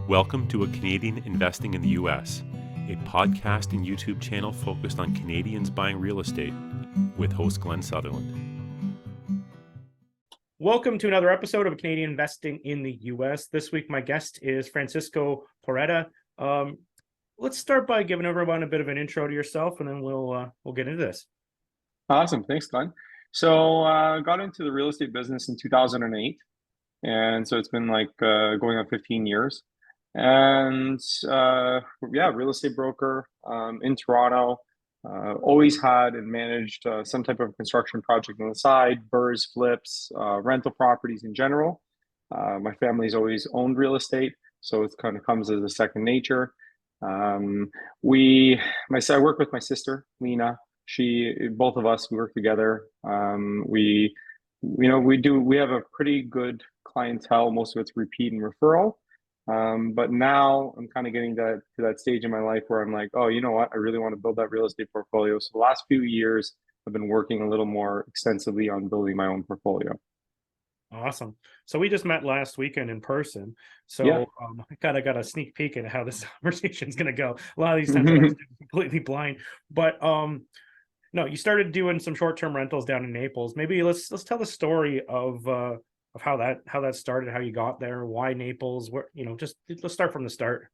Welcome to A Canadian Investing in the U.S., a podcast and YouTube channel focused on Canadians buying real estate with host Glenn Sutherland. Welcome to another episode of Canadian Investing in the U.S. This week, my guest is Francesco Porretta. Let's start by giving everyone a bit of an intro to yourself, and then we'll get into this. Awesome. Thanks, Glenn. So I got into the real estate business in 2008. And so it's been going on 15 years. And real estate broker in Toronto. Always had and managed some type of construction project on the side, BRRRRs, flips, rental properties in general. My family's always owned real estate, so it kind of comes as a second nature. I work with my sister, Lena. Both of us, we work together. We have a pretty good clientele. Most of it's repeat and referral. But now I'm kind of getting to that stage in my life where I'm like, oh, you know what? I really want to build that real estate portfolio. So the last few years, I've been working a little more extensively on building my own portfolio. Awesome. So we just met last weekend in person. So yeah. I kind of got a sneak peek at how this conversation is going to go. A lot of these times I'm completely blind. But no, you started doing some short-term rentals down in Naples. Maybe let's tell the story of how that started, how you got there, why Naples, where, just let's start from the start.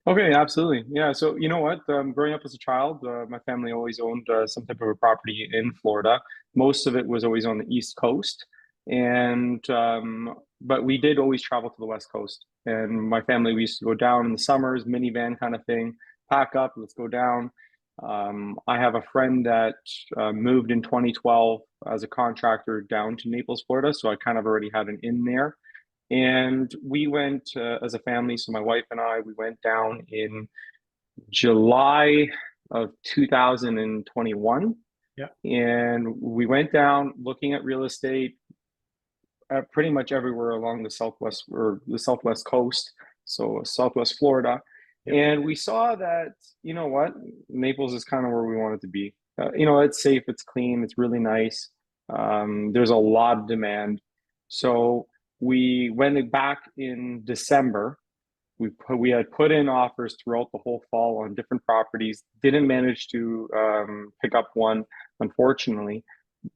Okay, absolutely. Yeah. So you know what? Growing up as a child, my family always owned some type of a property in Florida. Most of it was always on the East Coast, but we did always travel to the West Coast. And my family, we used to go down in the summers, minivan kind of thing, pack up, let's go down. I have a friend that moved in 2012 as a contractor down to Naples, Florida. So I kind of already had an in there. And we went as a family. So my wife and I, we went down in July of 2021. Yeah. And we went down looking at real estate pretty much everywhere along the Southwest coast. So Southwest Florida. Yep. And we saw that, you know what, Naples is kind of where we want it to be. It's safe, it's clean, it's really nice. There's a lot of demand. So we went back in December. We had put in offers throughout the whole fall on different properties. Didn't manage to pick up one, unfortunately,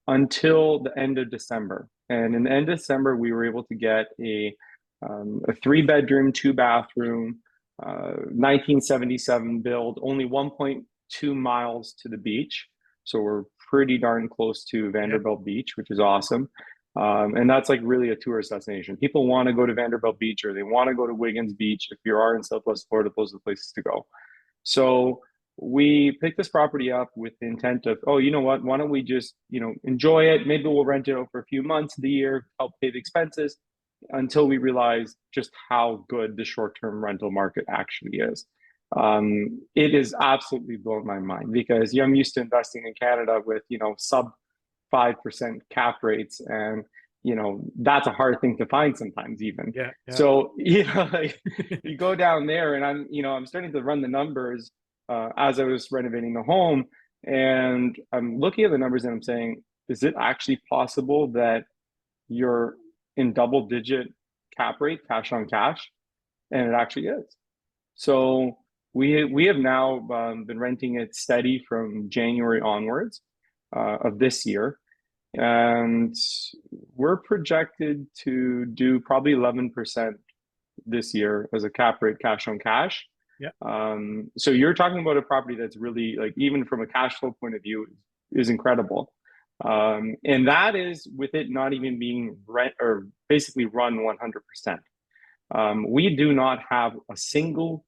until the end of December. And in the end of December, we were able to get a 3-bedroom, 2-bathroom, 1977 build, only 1.2 miles to the beach. So we're pretty darn close to Vanderbilt Beach, which is awesome. And that's really a tourist destination. People want to go to Vanderbilt Beach or they want to go to Wiggins Beach. If you are in Southwest Florida, those are the places to go. So we picked this property up with the intent of, oh, you know what, why don't we just, enjoy it? Maybe we'll rent it out for a few months of the year, help pay the expenses, until we realized just how good the short-term rental market actually is. It is absolutely blown my mind because I'm used to investing in Canada with, sub 5% cap rates. And, that's a hard thing to find sometimes even. Yeah. So, you go down there and I'm starting to run the numbers as I was renovating the home. And I'm looking at the numbers and I'm saying, is it actually possible that you're in double-digit cap rate, cash on cash? And it actually is. So we have now been renting it steady from January onwards of this year. And we're projected to do probably 11% this year as a cap rate, cash on cash. Yeah. So you're talking about a property that's really, even from a cash flow point of view, is incredible. And that is with it not even being basically run 100%. We do not have a single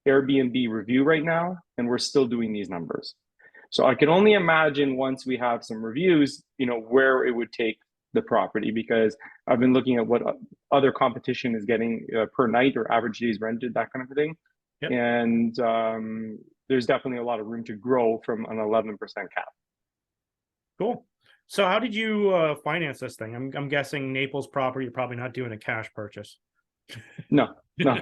Airbnb review right now, and we're still doing these numbers. So I can only imagine once we have some reviews, where it would take the property, because I've been looking at what other competition is getting per night or average days rented, that kind of thing. Yep. And there's definitely a lot of room to grow from an 11% cap. Cool. So how did you finance this thing? I'm guessing Naples property, you're probably not doing a cash purchase. No. Yeah.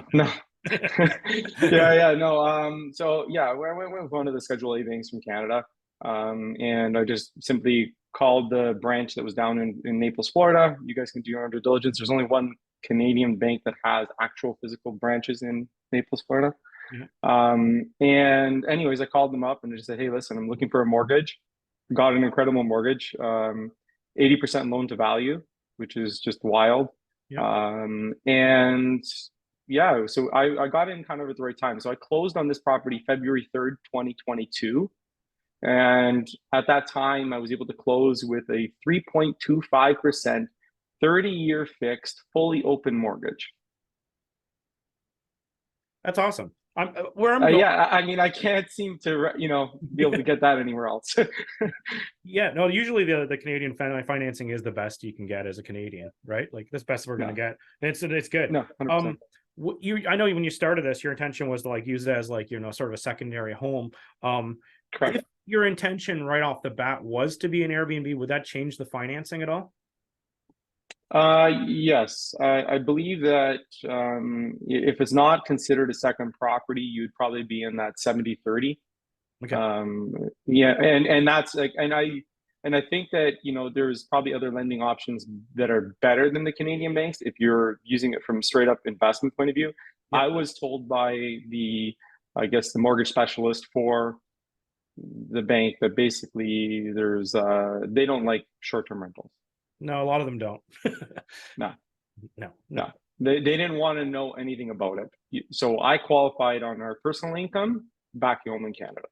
So yeah, we went with one of the Schedule A banks from Canada. And I just simply called the branch that was down in Naples, Florida. You guys can do your own due diligence. There's only one Canadian bank that has actual physical branches in Naples, Florida. Yeah. And anyways, I called them up and just said, hey, listen, I'm looking for a mortgage. Got an incredible mortgage, 80% loan to value, which is just wild. Yeah. And yeah, so I got in kind of at the right time. So I closed on this property February 3rd, 2022. And at that time, I was able to close with a 3.25%, 30-year fixed, fully open mortgage. That's awesome. Where I'm going. Yeah, I mean, I can't seem to, be able to get that anywhere else. Yeah, no, usually the Canadian financing is the best you can get as a Canadian, right? Like that's best we're going to get. It's good. No, 100%. I know when you started this, your intention was to like use it as like, sort of a secondary home. Correct. If your intention right off the bat was to be an Airbnb, would that change the financing at all? Yes, I believe that if it's not considered a second property, you'd probably be in that 70-30. Okay. Yeah, and that's like, and I think that there's probably other lending options that are better than the Canadian banks if you're using it from straight up investment point of view. Yeah. I was told by the mortgage specialist for the bank that basically they don't like short-term rentals. No, a lot of them don't. No. No. They didn't want to know anything about it. So I qualified on our personal income back home in Canada.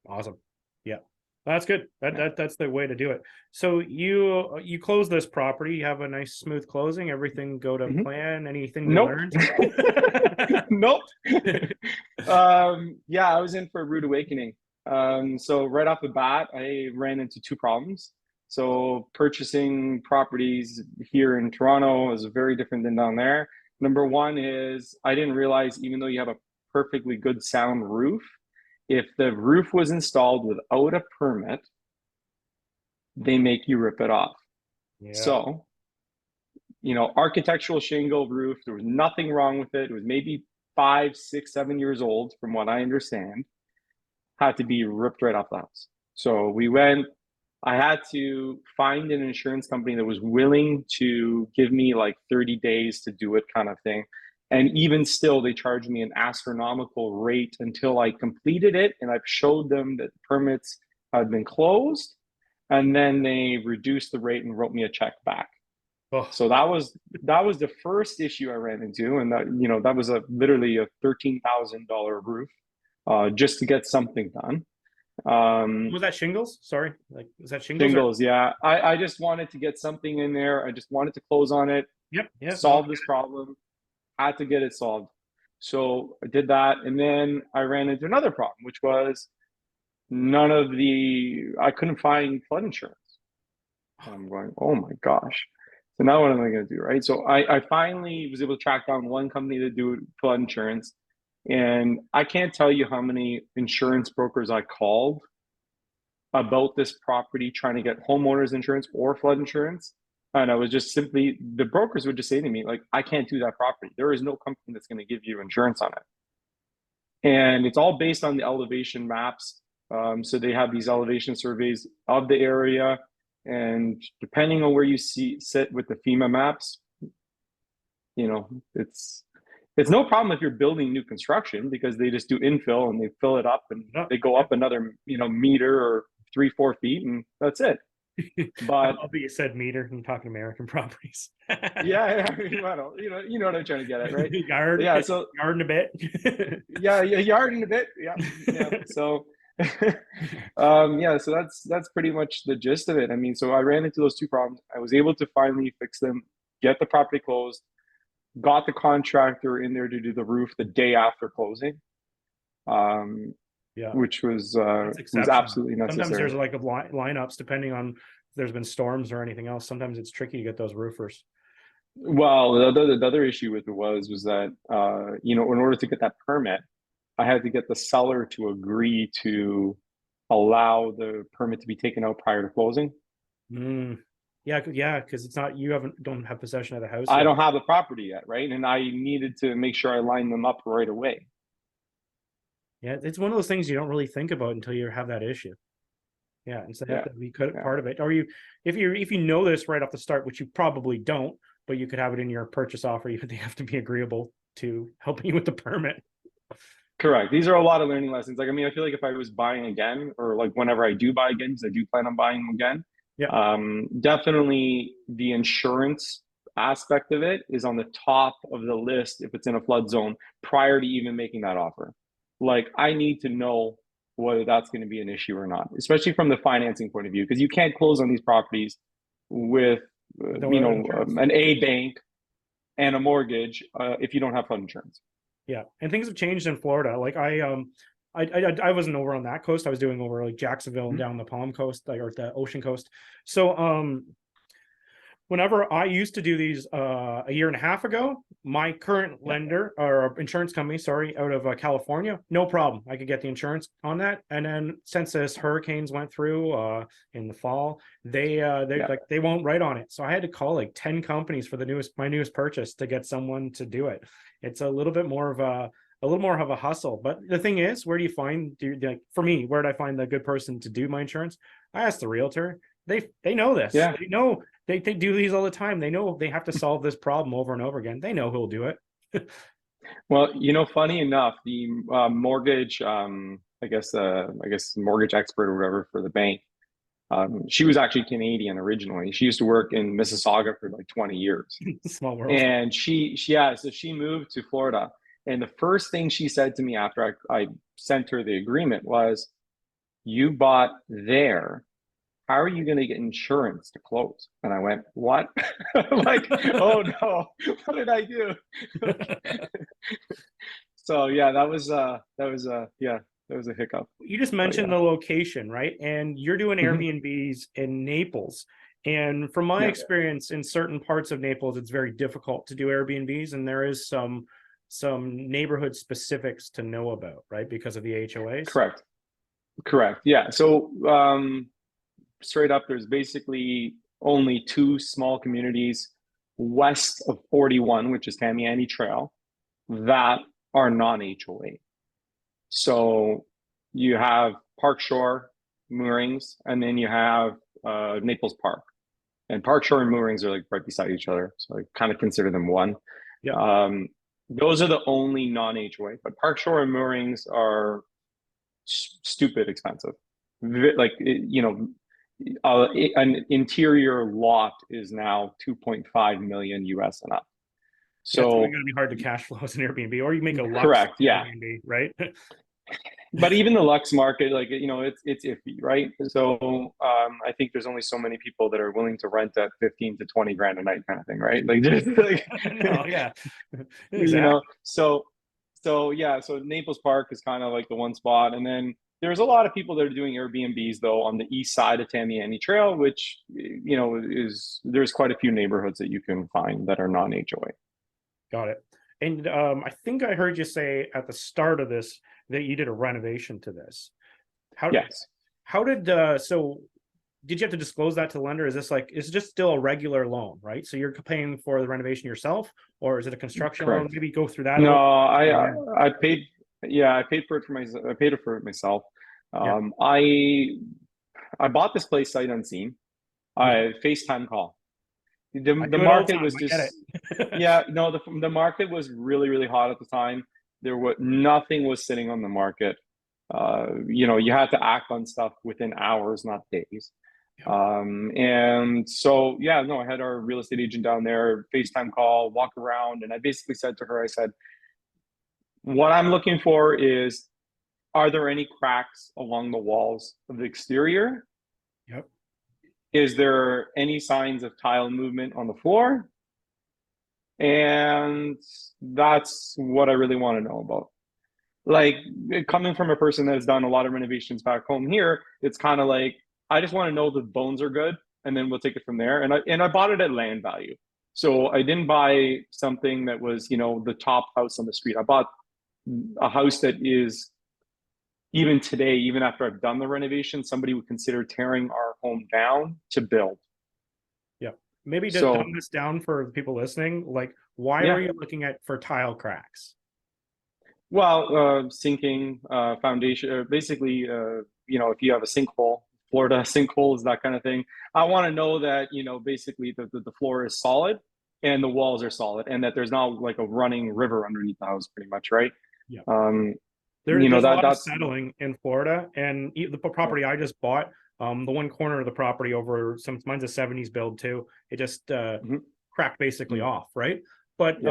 Awesome. Yeah, that's good. That's the way to do it. So you close this property, you have a nice smooth closing, everything go to plan. Anything you learned? Nope. Yeah, I was in for a rude awakening. So right off the bat, I ran into two problems. So purchasing properties here in Toronto is very different than down there. Number one is I didn't realize even though you have a perfectly good sound roof, if the roof was installed without a permit, they make you rip it off. Yeah. So, architectural shingle roof, there was nothing wrong with it. It was maybe 5, 6, 7 years old, from what I understand, had to be ripped right off the house. So I had to find an insurance company that was willing to give me like 30 days to do it kind of thing. And even still, they charged me an astronomical rate until I completed it. And I've showed them that the permits had been closed. And then they reduced the rate and wrote me a check back. Oh. So that was the first issue I ran into. And that was literally a $13,000 roof just to get something done. Was that shingles? Sorry, is that shingles? Shingles, yeah. I just wanted to get something in there. I just wanted to close on it. Yep. Solve this problem. Had to get it solved. So I did that, and then I ran into another problem, which was I couldn't find flood insurance. I'm going, oh my gosh. So now what am I going to do, right? So I finally was able to track down one company to do flood insurance. And I can't tell you how many insurance brokers I called about this property trying to get homeowners insurance or flood insurance. And I was just the brokers would just say to me, like, I can't do that property. There is no company that's going to give you insurance on it. And it's all based on the elevation maps. So they have these elevation surveys of the area. And depending on where you sit with the FEMA maps, it's no problem if you're building new construction because they just do infill and they fill it up and they go up another, meter or 3-4 feet and that's it. But I'll be said meter. I'm talking American properties. Yeah. You know what I'm trying to get at, right? Yard. Yeah. So yard and a bit. yeah. Yard and a bit. Yeah. So, so that's pretty much the gist of it. I mean, so I ran into those two problems. I was able to finally fix them, get the property closed. Got the contractor in there to do the roof the day after closing, which was absolutely necessary. Sometimes there's like lineups depending on if there's been storms or anything else. Sometimes it's tricky to get those roofers. Well, the other issue with it was that in order to get that permit, I had to get the seller to agree to allow the permit to be taken out prior to closing. Yeah, because it's not don't have possession of the house. I don't have the property yet, right? And I needed to make sure I line them up right away. Yeah, it's one of those things you don't really think about until you have that issue. Yeah, and so that we could part of it. Or if you know this right off the start, which you probably don't, but you could have it in your purchase offer. They have to be agreeable to helping you with the permit. Correct. These are a lot of learning lessons. Like, I mean, I feel like if I was buying again, or like whenever I do buy again, because I do plan on buying again, Yeah. definitely the insurance aspect of it is on the top of the list if it's in a flood zone prior to even making that offer. Like, I need to know whether that's going to be an issue or not, especially from the financing point of view, because you can't close on these properties with, an A bank and a mortgage if you don't have flood insurance. Yeah, and things have changed in Florida. Like I wasn't over on that coast. I was doing over like Jacksonville and down the Palm Coast, like, or the Ocean Coast. So whenever I used to do these a year and a half ago, my current lender or insurance company, sorry, out of California, no problem. I could get the insurance on that. And then since this hurricanes went through in the fall, they like they won't write on it. So I had to call like 10 companies for my newest purchase to get someone to do it. It's a little bit more of a hustle. But the thing is, where do you find, like, for me, where did I find the good person to do my insurance? I asked the realtor. They know this. Yeah. They know they do these all the time. They know they have to solve this problem over and over again. They know who'll do it. Well, funny enough, the mortgage, I guess mortgage expert or whatever for the bank, she was actually Canadian originally. She used to work in Mississauga for like 20 years. Small world. And so she moved to Florida. And the first thing she said to me after I sent her the agreement was, "You bought there. How are you going to get insurance to close?" And I went, "What?" Like, oh no, what did I do? So yeah, that was a hiccup. You just mentioned the location, right? And you're doing Airbnbs in Naples. And from my experience in certain parts of Naples, it's very difficult to do Airbnbs, and there is some neighborhood specifics to know about, right? Because of the HOAs. Correct. Yeah. So straight up, there's basically only 2 small communities west of 41, which is Tamiami Trail, that are non-HOA. So you have Park Shore, Moorings, and then you have Naples Park. And Park Shore and Moorings are like right beside each other, so I kind of consider them one. Yeah. Those are the only non-HOA, but Park Shore and Moorings are stupid expensive. Like, an interior lot is now 2.5 million US and up. So it's going to be hard to cash flow as an Airbnb, or you make a Lux correct, yeah. Airbnb, right? But even the Lux market, like, it's iffy, right? So I think there's only so many people that are willing to rent at 15 to 20 grand a night kind of thing, right? Like, just like no, yeah, exactly. So yeah, so Naples Park is kind of like the one spot, and then there's a lot of people that are doing Airbnbs though on the east side of Tamiami Trail, which there's quite a few neighborhoods that you can find that are non-HOA. Got it. And I think I heard you say at the start of this that you did a renovation to this. Yes. So did you have to disclose that to the lender? Is it just still a regular loan, right? So you're paying for the renovation yourself, or is it a construction loan? Maybe go through that. No, I paid. Yeah, I paid for it myself. I bought this place sight unseen. I FaceTime call. The market was just the market was really, really hot at the time. Nothing was sitting on the market. You had to act on stuff within hours, not days. And so I had our real estate agent down there, FaceTime call, walk around, and I basically said to her, I said, what I'm looking for is, are there any cracks along the walls of the exterior? Yep. Is there any signs of tile movement on the floor? And that's what I really want to know about. Like, coming from a person that has done a lot of renovations back home here, it's kind of like, I just want to know the bones are good, and then we'll take it from there. And I bought it at land value. So I didn't buy something that was, the top house on the street. I bought a house that is, even today, even after I've done the renovation, somebody would consider tearing our home down to build. Yeah. Maybe to dumb this down for people listening, like, why were you looking for tile cracks? Well, sinking, foundation, basically, if you have a sinkhole, Florida sinkholes, that kind of thing. I want to know that, basically the floor is solid and the walls are solid, and that there's not like a running river underneath the house, pretty much, right? Yeah. You know, There's a lot of that's settling in Florida, and the property I just bought, the one corner of the property over mine's a 70s build too. It just cracked basically off, right? But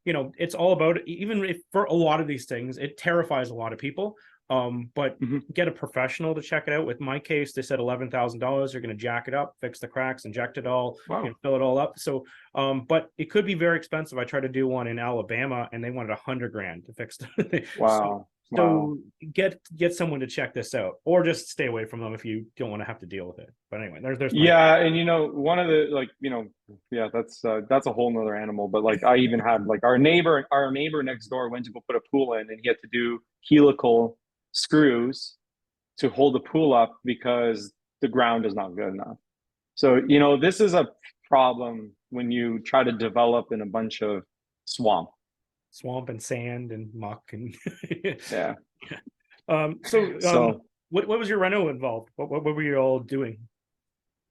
you know, it's all about, even if for a lot of these things, it terrifies a lot of people. But get a professional to check it out. With my case, they said $11,000. You're going to jack it up, fix the cracks, inject it all, wow. you know, fill it all up. So, but it could be very expensive. I tried to do one in Alabama, and they wanted $100,000 to fix the Wow. So get someone to check this out, or just stay away from them if you don't want to have to deal with it. But anyway, there's yeah, and you know, one of the, like, you know, yeah, that's a whole nother animal. But like, I even had like our neighbor next door went to go put a pool in, and he had to do helical screws to hold the pool up because the ground is not good enough. So, you know, this is a problem when you try to develop in a bunch of swamp and sand and muck and yeah. So what was your reno involved? What were you all doing?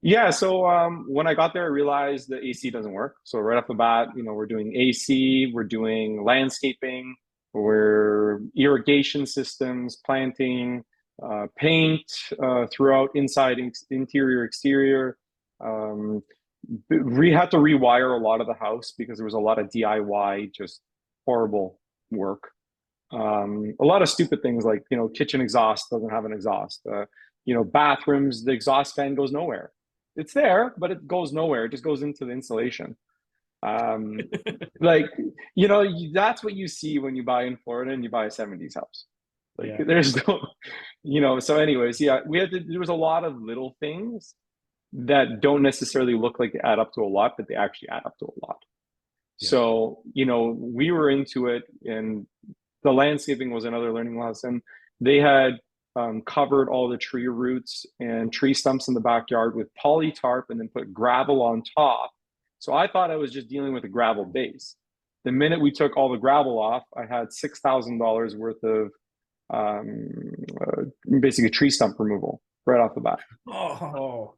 Yeah, so when I got there, I realized the AC doesn't work. So right off the bat, you know, we're doing AC, we're doing landscaping, we're irrigation systems, planting, paint throughout, inside, interior, exterior. We had to rewire a lot of the house because there was a lot of DIY, just horrible work. A lot of stupid things like, you know, kitchen exhaust doesn't have an exhaust. You know, bathrooms, the exhaust fan goes nowhere. It's there, but it goes nowhere. It just goes into the insulation. Like, you know, that's what you see when you buy in Florida and you buy a 70s house. Like, there's no, you know, so anyways, yeah, there was a lot of little things that don't necessarily look like they add up to a lot, but they actually add up to a lot. So, you know, we were into it, and the landscaping was another learning lesson. They had covered all the tree roots and tree stumps in the backyard with poly tarp and then put gravel on top. So I thought I was just dealing with a gravel base. The minute we took all the gravel off, I had $6,000 worth of basically tree stump removal right off the bat. Oh,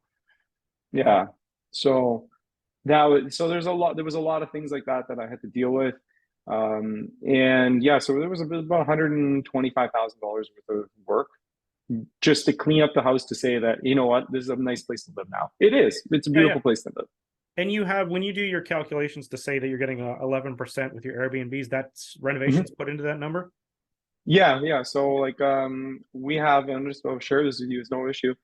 yeah. So there was a lot of things like that I had to deal with. And yeah, so there was about $125,000 worth of work just to clean up the house, to say that, you know what, this is a nice place to live now. It's a beautiful place to live. And you have, when you do your calculations to say that you're getting 11% with your Airbnbs, that's renovations put into that number? Yeah. So like, we have, and just share this with you, it's no issue.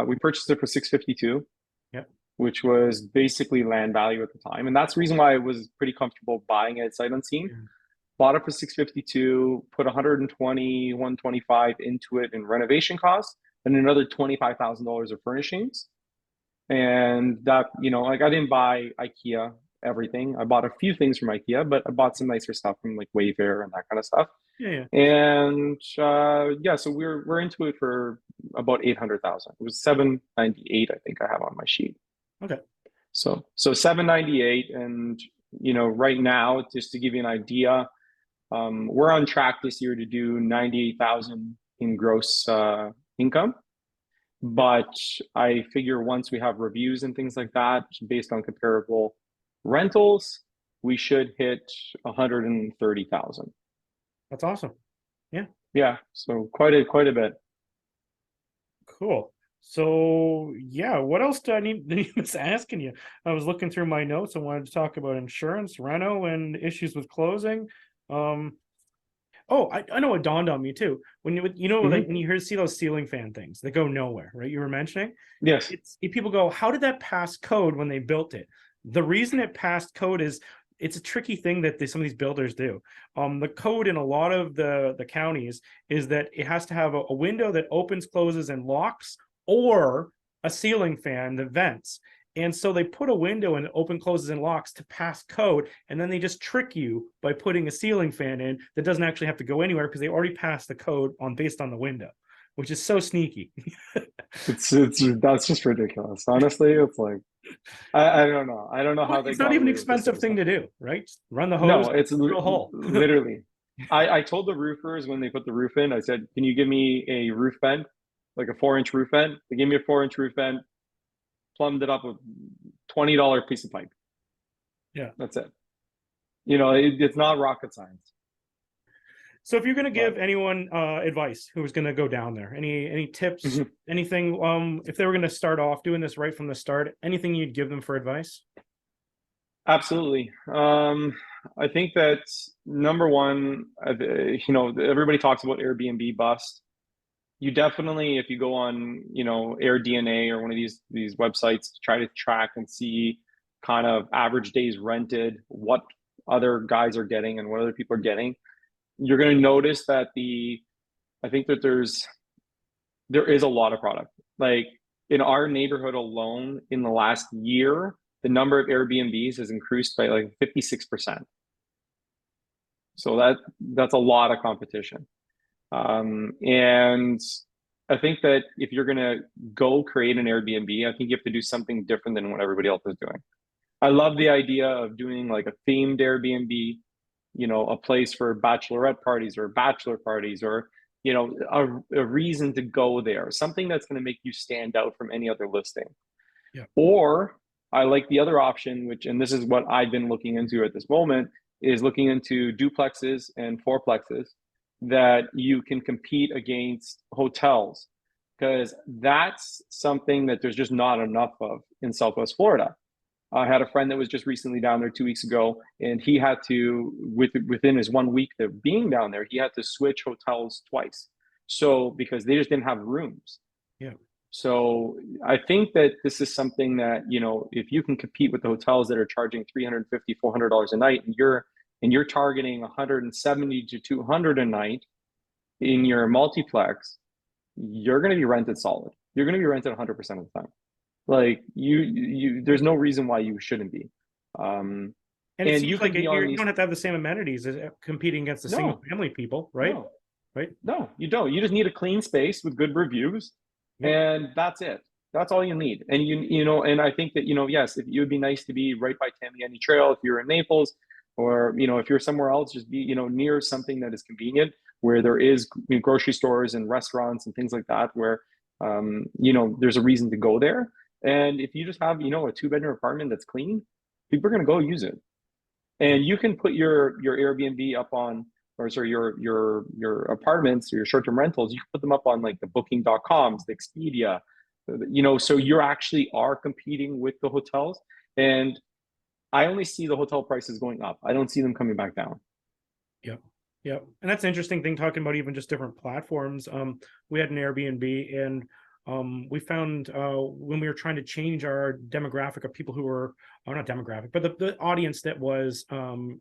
We purchased it for $652. Yep. Which was basically land value at the time. And that's the reason why I was pretty comfortable buying it sight unseen. Bought it for $652, put 125 into it in renovation costs, and another $25,000 of furnishings. And that, you know, like, I didn't buy IKEA everything. I bought a few things from IKEA, but I bought some nicer stuff from like Wayfair and that kind of stuff. And yeah, so we're into it for about $800,000. It was $798, I think I have on my sheet. Okay. So $798, and you know, right now, just to give you an idea, we're on track this year to do 98,000 in gross income. But I figure once we have reviews and things like that, based on comparable rentals, we should hit 130,000. That's awesome. Yeah. So quite a bit. Cool. So yeah, what else do I need asking you? I was looking through my notes and wanted to talk about insurance, reno, and issues with closing. Oh, I know it dawned on me too. When you know, like when you see those ceiling fan things that go nowhere, right? You were mentioning. Yes. People go, how did that pass code when they built it? The reason it passed code is it's a tricky thing that some of these builders do. The code in a lot of the counties is that it has to have a window that opens, closes, and locks, or a ceiling fan that vents. And so they put a window and open, closes, and locks to pass code, and then they just trick you by putting a ceiling fan in that doesn't actually have to go anywhere because they already passed the code based on the window, which is so sneaky. That's just ridiculous. Honestly, it's like, I don't know. I don't know how they. It's not even an expensive thing to do, right? Just run the hose. No, it's a hole. Literally. I told the roofers when they put the roof in, I said, "Can you give me a roof vent, like a 4-inch roof vent?" They gave me a 4-inch roof vent, plumbed it up with $20 piece of pipe. Yeah. That's it. It's not rocket science. So if you're going to give anyone advice who's going to go down there, any tips, anything, if they were going to start off doing this right from the start, anything you'd give them for advice? Absolutely. I think that number one, everybody talks about Airbnb bust. You definitely, if you go on, AirDNA or one of these websites to try to track and see kind of average days rented, what other guys are getting and what other people are getting, you're going to notice that I think that there is a lot of product. Like in our neighborhood alone, in the last year, the number of Airbnbs has increased by like 56%. So that's a lot of competition. And I think that if you're going to go create an Airbnb, I think you have to do something different than what everybody else is doing. I love the idea of doing like a themed Airbnb, a place for bachelorette parties or bachelor parties, or, a reason to go there, something that's going to make you stand out from any other listing. Yeah. Or I like the other option, and this is what I've been looking into at this moment, is looking into duplexes and fourplexes that you can compete against hotels, because that's something that there's just not enough of in Southwest Florida. I had a friend that was just recently down there 2 weeks ago, and he had to, within his 1 week of being down there, he had to switch hotels twice. So because they just didn't have rooms. Yeah. So I think that this is something that, if you can compete with the hotels that are charging $350, $400 a night, and you're targeting 170 to 200 a night in your multiplex, you're going to be rented solid. You're going to be rented 100% of the time. Like there's no reason why you shouldn't be. And it seems like you don't have to have the same amenities as competing against the single family people, right? No. Right? No, you don't. You just need a clean space with good reviews, and that's it. That's all you need. And and I think that yes, it would be nice to be right by Tamiami Trail if you're in Naples, or if you're somewhere else, just be near something that is convenient, where there is grocery stores and restaurants and things like that, where there's a reason to go there. And if you just have, a 2-bedroom apartment that's clean, people are going to go use it. And you can put your Airbnb up on, or sorry, your apartments or your short-term rentals, you can put them up on like the booking.coms, the Expedia, so you actually are competing with the hotels. And I only see the hotel prices going up. I don't see them coming back down. Yep. Yep. And that's an interesting thing, talking about even just different platforms. We had an Airbnb, and we found when we were trying to change our demographic of people who were, not demographic, but the audience that was going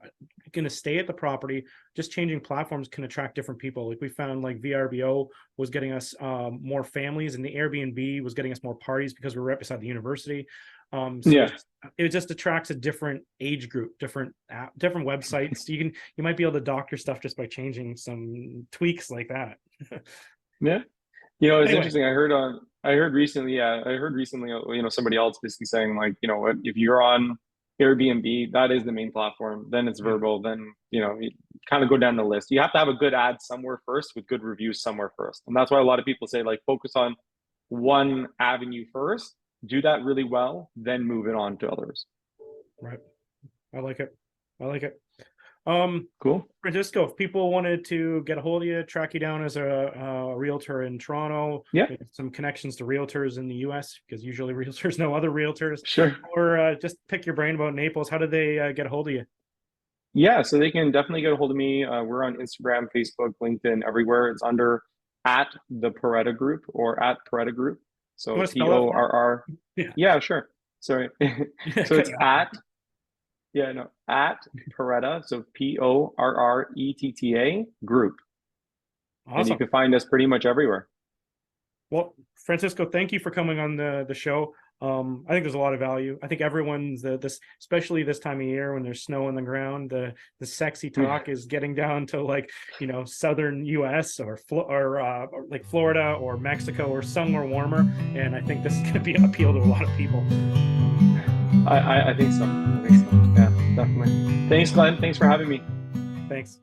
to stay at the property, just changing platforms can attract different people. Like we found like VRBO was getting us more families, and the Airbnb was getting us more parties because we were right beside the university. It just attracts a different age group, different websites. You might be able to dock your stuff just by changing some tweaks like that. Yeah. It's interesting. I heard recently, somebody else basically saying like, if you're on Airbnb, that is the main platform, then it's verbal, then, you kind of go down the list. You have to have a good ad somewhere first with good reviews somewhere first. And that's why a lot of people say like, focus on one avenue first, do that really well, then move it on to others. Right. I like it. Cool. Francisco, if people wanted to get a hold of you, track you down as a realtor in Toronto, some connections to realtors in the US, because usually realtors know other realtors. Sure. Or just pick your brain about Naples, how do they get a hold of you? Yeah, so they can definitely get a hold of me. We're on Instagram, Facebook, LinkedIn, everywhere. It's under @the Porretta Group or @Porretta Group. So PORR. Yeah, sure. Sorry. So it's @Porretta, so PORRETTA Group. Awesome. And you can find us pretty much everywhere. Well, Francisco, thank you for coming on the show. I think there's a lot of value. I think everyone's especially this time of year when there's snow on the ground, the sexy talk is getting down to like, southern US or like Florida or Mexico or somewhere warmer. And I think this is going to be an appeal to a lot of people. I think so. Yeah, definitely. Thanks, Glenn. Thanks for having me. Thanks.